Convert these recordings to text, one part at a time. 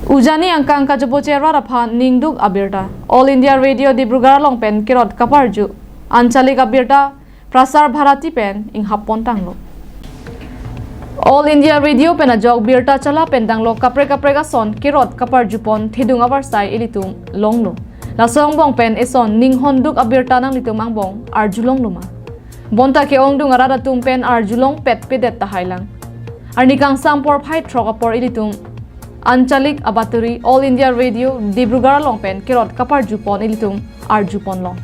Ujani angka jobochera aphan ningduk abirta. All India Radio Dibrugarh longpen kirot kaparju. Anchalik abirta prasar bharati pen ing hapon tanglo. All India Radio pen ajak birta chala pen tanglo kapre ka son kirot kaparju pon thidung avarsai ilitung longlo. Lasong bong pen eson ning honduk abirta nang litung mangbong arjulong luma. Bonta ke ongdung arada tung pen arjulong pet pedet tahailang. Arnikang sampor phai trokapor ilitung Anchalik abaturi All India Radio Dibrugarh longpen kirot kaparju pon ilitung arjupon long.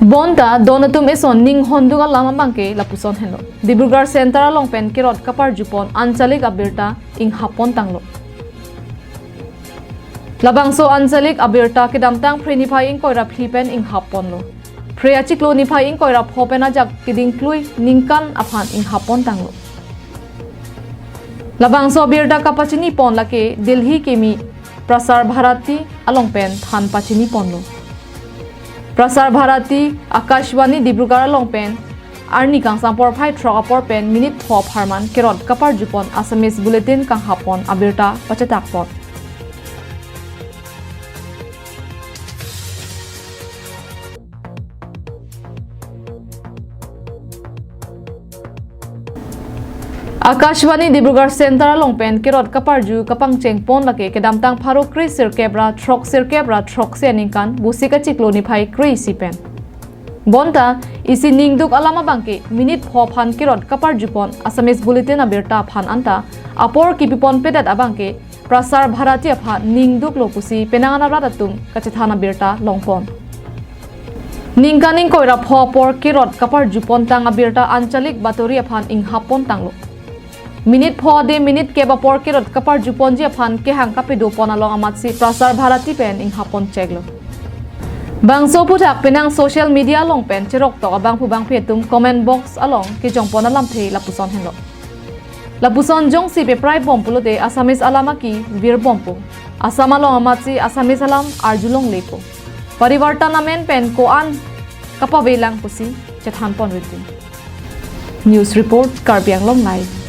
Bonta donatum eson ning hondunga lama bangke lapuson hello. Dibrugarh Centre longpen kirot kaparju pon Anchalik abirta ing hapon tanglo. Labangso Anchalik abirta kedamtang Phre niphai ingkoi rap hipen ing hapon lo. Phre achiklo niphai ingkoi rap hopen ajak kiding klui ningkan aphan ing hapon tanglo. Labangso abirta kapachini pon lake Delhi kemi prasar bharati alongpen than pachini pon lo. Prasar bharati Akashwani Dibrugarh longpen arni kang sampor phai trokapor pen minute thop harman kirot kaparju pon Assamese bulletin kang hapon abirta pachatak pon. Akashwani Dibrugarh Centre longpen kirot kaparju kapangcheng pon lake kedamtang pharo kri sirkebra throk se ningkan busika chiklo niphai kri sipen. Bonta isi ningduk alama bangke minute phophan kirot kaparju pon Assamese bulletin abirta phan anta apor kipipon pedat abangke prasar bharati aphan ningduk lopusi penangana radatung kachithana birta longpon. Ningkaning koira phopor kirot kaparju pon tang abirta Anchalik batori aphan ing hapon tanglo. Minute pho de minute ke bapor kirot kapar juponji aphan ke hang kapido ponalong amatsi prasar bharati pen ing hapon cheglo. Bangso puthak penang social media long pen cherok to abang phubang phetum comment box along ke jong ponalam the lapuson henlo. Lapuson jong si pe prai bompulo de Assamese alama ki vir bompu. Asama long amatsi Assamese alam arjulong lepo. Parivartanamen pen ko an kapavelang pusi chethan pon ritin. News report Karbiang Long Live.